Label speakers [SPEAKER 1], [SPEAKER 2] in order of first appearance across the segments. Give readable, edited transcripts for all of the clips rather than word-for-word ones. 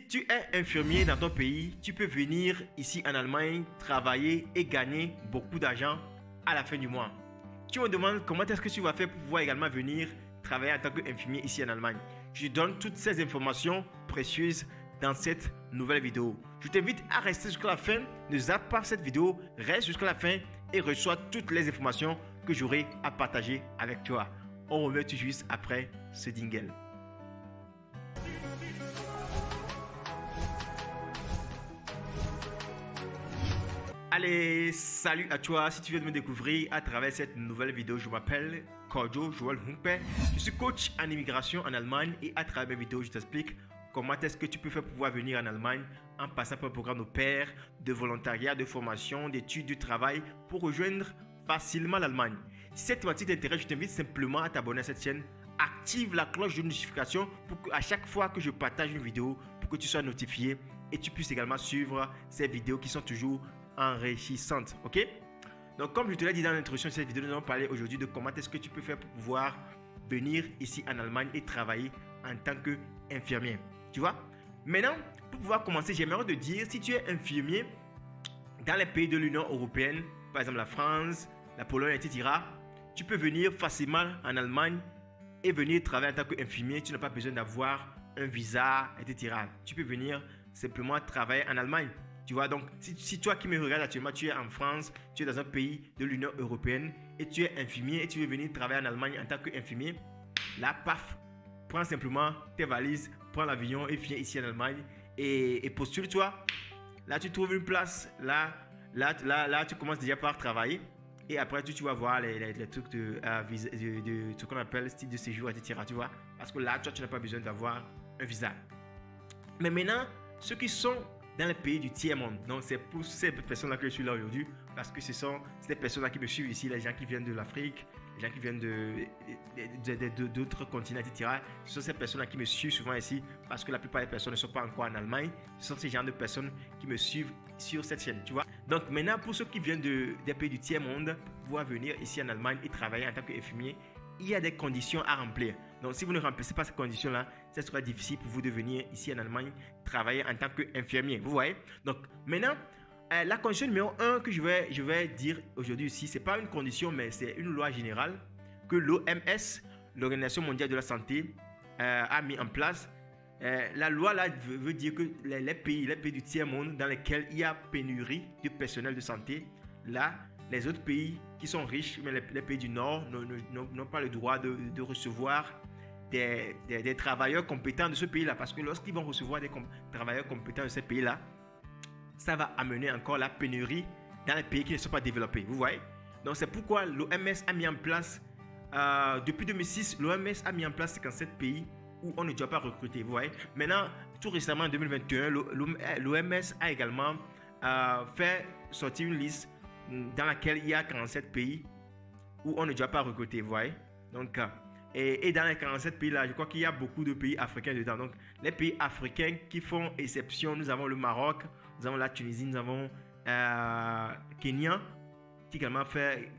[SPEAKER 1] tu es infirmier dans ton pays, tu peux venir ici en Allemagne, travailler et gagner beaucoup d'argent à la fin du mois. Tu me demandes comment est-ce que tu vas faire pour pouvoir également venir travailler en tant qu'infirmier ici en Allemagne. Je donne toutes ces informations précieuses dans cette nouvelle vidéo. Je t'invite à rester jusqu'à la fin, ne zappe pas cette vidéo, reste jusqu'à la fin et reçois toutes les informations que j'aurai à partager avec toi. On revient tout juste après ce jingle. Allez, salut à toi. Si tu viens de me découvrir à travers cette nouvelle vidéo, je m'appelle Kojo Joel Humpe. Je suis coach en immigration en Allemagne et à travers mes vidéos, je t'explique comment est-ce que tu peux faire pour pouvoir venir en Allemagne en passant par un programme au pair, de volontariat, de formation, d'études, de travail pour rejoindre facilement l'Allemagne. Si cette thématique t'intéresse, je t'invite simplement à t'abonner à cette chaîne. Active la cloche de notification pour qu'à chaque fois que je partage une vidéo, pour que tu sois notifié et tu puisses également suivre ces vidéos qui sont toujours enrichissantes. Ok? Donc, comme je te l'ai dit dans l'introduction de cette vidéo, nous allons parler aujourd'hui de comment est-ce que tu peux faire pour pouvoir venir ici en Allemagne et travailler en tant qu'infirmier. Tu vois? Maintenant, pour pouvoir commencer, j'aimerais te dire, si tu es infirmier dans les pays de l'Union européenne, par exemple la France, la Pologne, etc., tu peux venir facilement en Allemagne et venir travailler en tant qu'infirmier. Tu n'as pas besoin d'avoir un visa, etc. Tu peux venir simplement travailler en Allemagne. Tu vois, donc, si toi qui me regardes actuellement, tu es en France, tu es dans un pays de l'Union européenne et tu es infirmier et tu veux venir travailler en Allemagne en tant qu'infirmier, là, paf, prends simplement tes valises, prends l'avion et viens ici en Allemagne et postule-toi. Là, tu trouves une place, là, tu commences déjà par travailler et après, tu vas voir les trucs de ce qu'on appelle style de séjour, etc. Tu vois, parce que là, toi, tu n'as pas besoin d'avoir un visa. Mais maintenant, ceux qui sont dans les pays du tiers-monde. Donc, c'est pour ces personnes-là que je suis là aujourd'hui parce que ce sont ces personnes-là qui me suivent ici, les gens qui viennent de l'Afrique, les gens qui viennent d'autres continents, etc. Ce sont ces personnes-là qui me suivent souvent ici parce que la plupart des personnes ne sont pas encore en Allemagne. Ce sont ces genres de personnes qui me suivent sur cette chaîne, tu vois. Donc, maintenant, pour ceux qui viennent des pays du tiers-monde, pour pouvoir venir ici en Allemagne et travailler en tant qu'infirmier, il y a des conditions à remplir. Donc, si vous ne remplissez pas ces conditions-là, ça sera difficile pour vous de venir ici en Allemagne travailler en tant qu'infirmier. Vous voyez? Donc, maintenant, la condition numéro 1 que je vais dire aujourd'hui ici, ce n'est pas une condition, mais c'est une loi générale que l'OMS, l'Organisation mondiale de la santé, a mis en place. La loi là veut dire que les pays du tiers-monde dans lesquels il y a pénurie de personnel de santé, là, les autres pays qui sont riches, mais les pays du Nord n'ont pas le droit de recevoir des travailleurs compétents de ce pays-là. Parce que lorsqu'ils vont recevoir des travailleurs compétents de ce pays-là, ça va amener encore la pénurie dans les pays qui ne sont pas développés. Vous voyez? Donc, c'est pourquoi l'OMS a mis en place, depuis 2006, l'OMS a mis en place 57 pays où on ne doit pas recruter. Vous voyez? Maintenant, tout récemment, en 2021, l'OMS a également fait sortir une liste dans laquelle il y a 47 pays où on ne doit pas recruter, vous voyez. Donc, et dans les 47 pays là, je crois qu'il y a beaucoup de pays africains dedans. Donc, les pays africains qui font exception, nous avons le Maroc, nous avons la Tunisie, nous avons Kenya qui également fait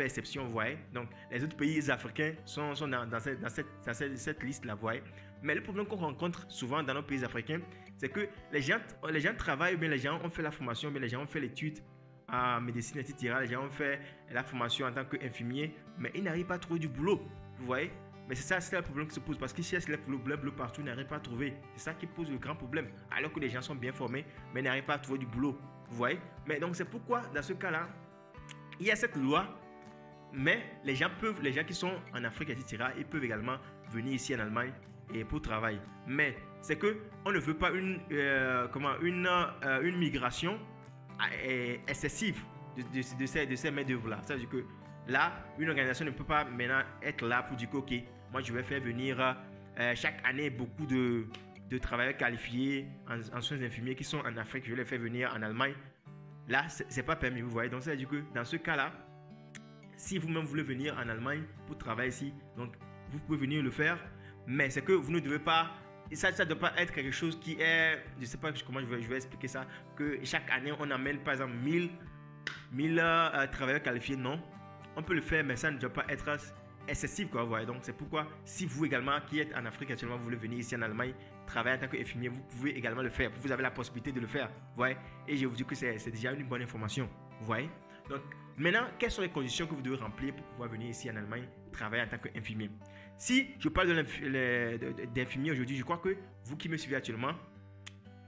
[SPEAKER 1] exception, vous voyez. Donc, les autres pays africains sont dans cette liste là, vous voyez. Mais le problème qu'on rencontre souvent dans nos pays africains, c'est que les gens travaillent, mais les gens ont fait la formation, mais les gens ont fait l'étude en médecine, etc. Les gens ont fait la formation en tant qu'infirmier, mais ils n'arrivent pas à trouver du boulot. Vous voyez? Mais c'est le problème qui se pose parce qu'ils cherchent les boulots partout, ils n'arrivent pas à trouver. C'est ça qui pose le grand problème. Alors que les gens sont bien formés, mais ils n'arrivent pas à trouver du boulot. Vous voyez? Mais donc, c'est pourquoi, dans ce cas-là, il y a cette loi, mais les gens qui sont en Afrique, etc., ils peuvent également venir ici en Allemagne et pour travailler. Mais c'est qu'on ne veut pas une migration excessive de ces main-d'œuvre-là. Ça veut dire que là, une organisation ne peut pas maintenant être là pour dire que, ok, moi je vais faire venir chaque année beaucoup de travailleurs qualifiés en soins infirmiers qui sont en Afrique, je vais les faire venir en Allemagne. Là, c'est pas permis, vous voyez. Donc, ça veut dire que dans ce cas-là, si vous-même voulez venir en Allemagne pour travailler ici, donc vous pouvez venir le faire, mais c'est que vous ne devez pas. Ça ne doit pas être quelque chose qui est, je ne sais pas comment je vais expliquer ça, que chaque année on amène par exemple 1000 travailleurs qualifiés. Non, on peut le faire, mais ça ne doit pas être excessif, quoi, vous voyez. Donc c'est pourquoi si vous également qui êtes en Afrique actuellement, vous voulez venir ici en Allemagne travailler en tant qu'infirmier, vous pouvez également le faire. Vous avez la possibilité de le faire. Vous voyez? Et je vous dis que c'est déjà une bonne information. Vous voyez? Donc, maintenant, quelles sont les conditions que vous devez remplir pour pouvoir venir ici en Allemagne travailler en tant qu'infirmier? Si je parle d'infirmier aujourd'hui, je crois que vous qui me suivez actuellement,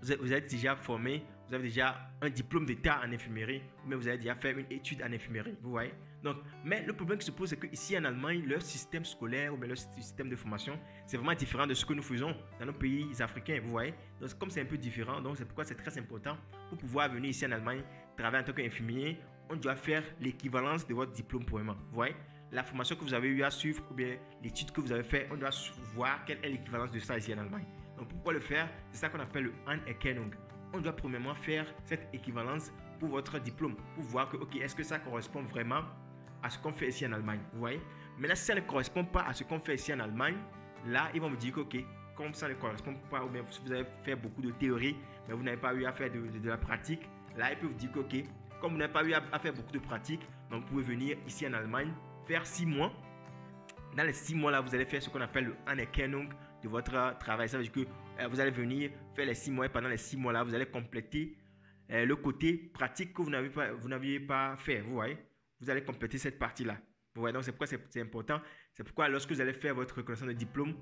[SPEAKER 1] vous êtes déjà formé, vous avez déjà un diplôme d'état en infirmerie, mais vous avez déjà fait une étude en infirmerie, vous voyez. Donc, mais le problème qui se pose, c'est qu'ici en Allemagne, leur système scolaire ou leur système de formation, c'est vraiment différent de ce que nous faisons dans nos pays africains, vous voyez. Donc, comme c'est un peu différent, donc c'est pourquoi c'est très important pour pouvoir venir ici en Allemagne travailler en tant qu'infirmier, on doit faire l'équivalence de votre diplôme pour vous voyez. La formation que vous avez eu à suivre ou bien l'étude que vous avez fait, on doit voir quelle est l'équivalence de ça ici en Allemagne. Donc, pour pouvoir le faire, c'est ça qu'on appelle le Anerkennung. On doit premièrement faire cette équivalence pour votre diplôme, pour voir que, ok, est-ce que ça correspond vraiment à ce qu'on fait ici en Allemagne, vous voyez. Maintenant, si ça ne correspond pas à ce qu'on fait ici en Allemagne, là, ils vont me dire que, ok, comme ça ne correspond pas, ou bien vous avez fait beaucoup de théorie, mais vous n'avez pas eu à faire de la pratique, là, ils peuvent vous dire que, ok, comme vous n'avez pas eu à faire beaucoup de pratique, donc vous pouvez venir ici en Allemagne, faire 6 mois. Dans les 6 mois là, vous allez faire ce qu'on appelle le Anerkennung de votre travail. Ça veut dire que vous allez venir faire les 6 mois et pendant les 6 mois là, vous allez compléter le côté pratique que vous n'aviez pas fait. Vous voyez, vous allez compléter cette partie là. Vous voyez, donc c'est pourquoi c'est important. C'est pourquoi lorsque vous allez faire votre reconnaissance de diplôme,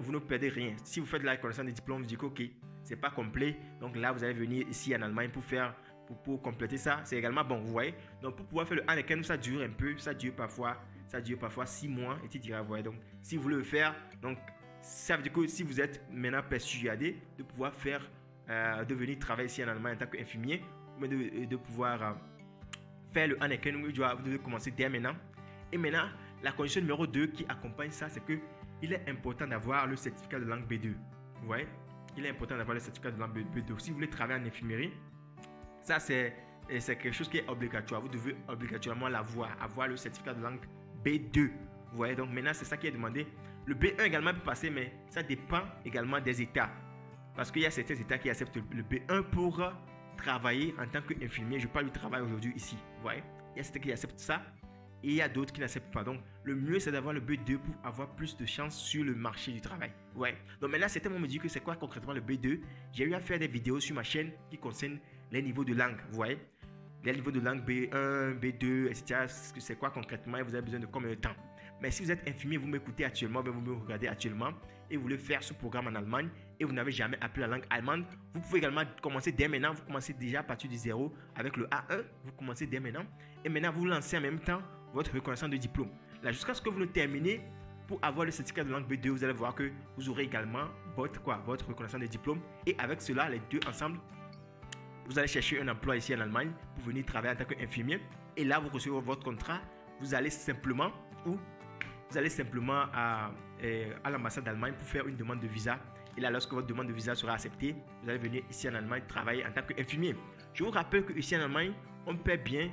[SPEAKER 1] vous ne perdez rien. Si vous faites la reconnaissance de diplôme, vous dites que ok, c'est pas complet. Donc là, vous allez venir ici en Allemagne pour compléter ça. C'est également bon, vous voyez. Donc pour pouvoir faire le Anerkennung, ça dure un peu, ça dure parfois 6 mois, etc. Vous voyez, donc si vous voulez le faire, donc ça veut dire que si vous êtes maintenant persuadé de pouvoir de venir travailler ici en Allemagne en tant qu'infirmier, ou de pouvoir faire le Anerkennung, vous devez commencer dès maintenant. Et maintenant, la condition numéro 2 qui accompagne ça, c'est que il est important d'avoir le certificat de langue B2. Vous voyez, il est important d'avoir le certificat de langue B2. Si vous voulez travailler en infirmerie, ça c'est quelque chose qui est obligatoire. Vous devez obligatoirement avoir le certificat de langue B2. Vous voyez, donc maintenant c'est ça qui est demandé. Le B1 également peut passer, mais ça dépend également des États. Parce qu'il y a certains États qui acceptent le B1 pour travailler en tant qu'infirmier. Je parle du travail aujourd'hui ici. Vous voyez, il y a certains qui acceptent ça et il y a d'autres qui n'acceptent pas. Donc le mieux c'est d'avoir le B2 pour avoir plus de chance sur le marché du travail. Ouais. Donc maintenant certains vont me dire que c'est quoi concrètement le B2. J'ai eu à faire des vidéos sur ma chaîne qui concernent les niveaux de langue. Vous voyez, les niveaux de langue B1, B2, etc. C'est quoi concrètement et vous avez besoin de combien de temps. Mais si vous êtes infirmier, vous m'écoutez actuellement, vous me regardez actuellement et vous voulez faire ce programme en Allemagne et vous n'avez jamais appris la langue allemande, vous pouvez également commencer dès maintenant. Vous commencez déjà à partir du 0 avec le A1. Vous commencez dès maintenant et maintenant vous lancez en même temps votre reconnaissance de diplôme. Là, jusqu'à ce que vous le terminez pour avoir le certificat de langue B2, vous allez voir que vous aurez également votre reconnaissance de diplôme et avec cela, les deux ensemble, vous allez chercher un emploi ici en Allemagne pour venir travailler en tant qu'infirmier et là, vous recevez votre contrat. Vous allez simplement à l'ambassade d'Allemagne pour faire une demande de visa. Et là, lorsque votre demande de visa sera acceptée, vous allez venir ici en Allemagne travailler en tant qu'infirmier. Je vous rappelle qu'ici en Allemagne, on paie bien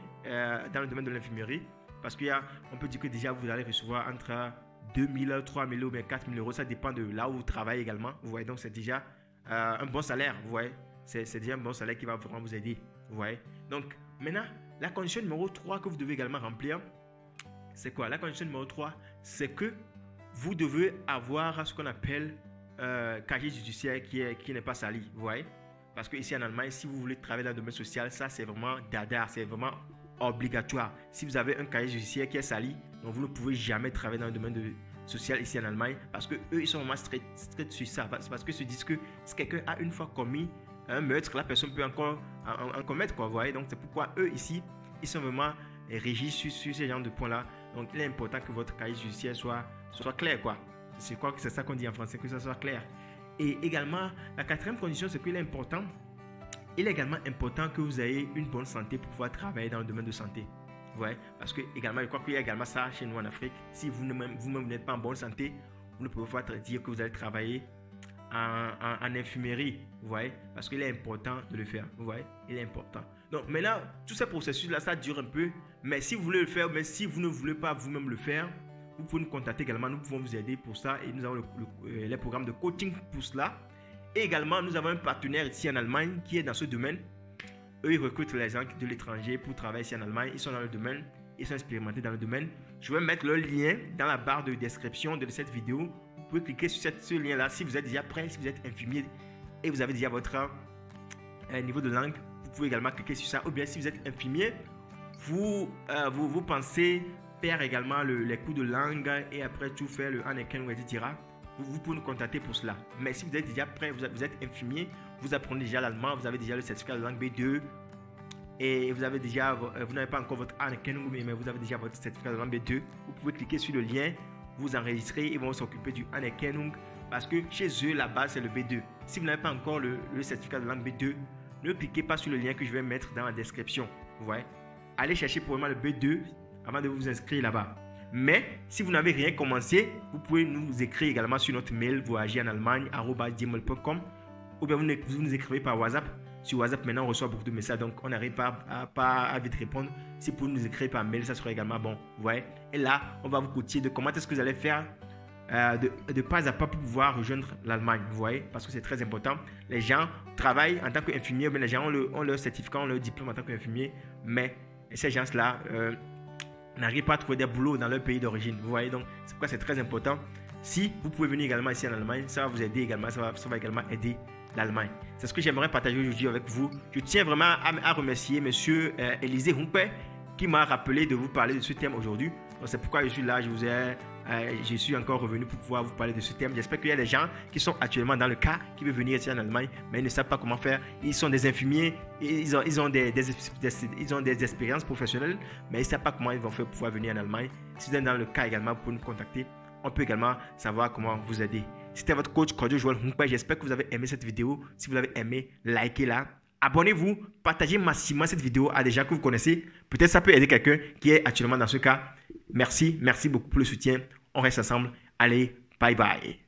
[SPEAKER 1] dans le domaine de l'infirmerie parce qu'on peut dire que déjà vous allez recevoir entre 2 000, 3 000 ou bien 4 000 euros. Ça dépend de là où vous travaillez également. Vous voyez, donc c'est déjà un bon salaire. Vous voyez, c'est déjà un bon salaire qui va vraiment vous aider. Vous voyez, donc maintenant, la condition numéro 3 que vous devez également remplir, c'est quoi? La condition numéro 3, c'est que vous devez avoir ce qu'on appelle casier judiciaire qui n'est pas sali. Vous voyez? Parce que ici en Allemagne, si vous voulez travailler dans le domaine social, ça c'est vraiment dada, c'est vraiment obligatoire. Si vous avez un casier judiciaire qui est sali, donc vous ne pouvez jamais travailler dans le domaine social ici en Allemagne parce que eux ils sont vraiment stricts sur ça. Parce qu'ils se disent que si quelqu'un a une fois commis un meurtre, la personne peut encore en commettre, quoi. Vous voyez? Donc c'est pourquoi eux ici, ils sont vraiment régis sur ces genres de points-là. Donc il est important que votre casier judiciaire soit clair, quoi. Je crois que c'est ça qu'on dit en français, que ça soit clair. Et également, la quatrième condition, c'est qu'il est également important que vous ayez une bonne santé pour pouvoir travailler dans le domaine de santé. Vous voyez? Parce que également, je crois qu'il y a également ça chez nous en Afrique. Si vous-même n'êtes pas en bonne santé, vous ne pouvez pas dire que vous allez travailler en infirmerie. Vous voyez? Parce qu'il est important de le faire. Vous voyez? Il est important. Donc maintenant, tout ce processus-là, ça dure un peu. Mais si vous voulez le faire, mais si vous ne voulez pas vous-même le faire, vous pouvez nous contacter également. Nous pouvons vous aider pour ça. Et nous avons les programmes de coaching pour cela. Et également, nous avons un partenaire ici en Allemagne qui est dans ce domaine. Eux, ils recrutent les gens de l'étranger pour travailler ici en Allemagne. Ils sont dans le domaine. Ils sont expérimentés dans le domaine. Je vais mettre le lien dans la barre de description de cette vidéo pouvez cliquer sur ce lien-là si vous êtes déjà prêt, si vous êtes infirmier et vous avez déjà votre niveau de langue. Vous pouvez également cliquer sur ça. Ou bien si vous êtes infirmier, vous pensez faire également les cours de langue et après tout faire le Anakin, etc. Vous pouvez nous contacter pour cela. Mais si vous êtes déjà prêt, vous êtes infirmier, vous apprenez déjà l'allemand, vous avez déjà le certificat de langue B2 et vous n'avez pas encore votre Anakin, mais vous avez déjà votre certificat de langue B2. Vous pouvez cliquer sur le lien, vous enregistrer, ils vont s'occuper du Anakin parce que chez eux, la base c'est le B2. Si vous n'avez pas encore le certificat de langue B2, ne cliquez pas sur le lien que je vais mettre dans la description. Vous voyez? Allez chercher pour le B2 avant de vous inscrire là-bas. Mais si vous n'avez rien commencé, vous pouvez nous écrire également sur notre mail voyagerenallemagne@gmail.com ou bien vous nous écrivez par WhatsApp. Sur WhatsApp, maintenant, on reçoit beaucoup de messages, donc on n'arrive pas à vite répondre. Si vous nous écrivez par mail, ça sera également bon. Vous voyez? Et là, on va vous coacher de comment est-ce que vous allez faire de pas à pas pour pouvoir rejoindre l'Allemagne. Vous voyez? Parce que c'est très important. Les gens travaillent en tant qu'infirmiers, mais les gens ont leur certificat, ont leur diplôme en tant qu'infirmier, mais ces gens-là n'arrivent pas à trouver des boulots dans leur pays d'origine. Vous voyez? Donc, c'est pourquoi c'est très important. Si vous pouvez venir également ici en Allemagne, ça va vous aider également, ça va également aider l'Allemagne. C'est ce que j'aimerais partager aujourd'hui avec vous. Je tiens vraiment à remercier monsieur Élisée Humpe qui m'a rappelé de vous parler de ce thème aujourd'hui. C'est pourquoi je suis là, je suis encore revenu pour pouvoir vous parler de ce thème. J'espère qu'il y a des gens qui sont actuellement dans le cas, qui veulent venir ici en Allemagne, mais ils ne savent pas comment faire. Ils sont des infirmiers, ils ont des expériences professionnelles, mais ils ne savent pas comment ils vont faire pour pouvoir venir en Allemagne. Si vous êtes dans le cas également, vous pouvez nous contacter. On peut également savoir comment vous aider. C'était votre coach Kojo Joel Humpe. J'espère que vous avez aimé cette vidéo. Si vous l'avez aimé, likez-la. Abonnez-vous, partagez massivement cette vidéo à des gens que vous connaissez. Peut-être ça peut aider quelqu'un qui est actuellement dans ce cas. Merci beaucoup pour le soutien. On reste ensemble. Allez, bye bye.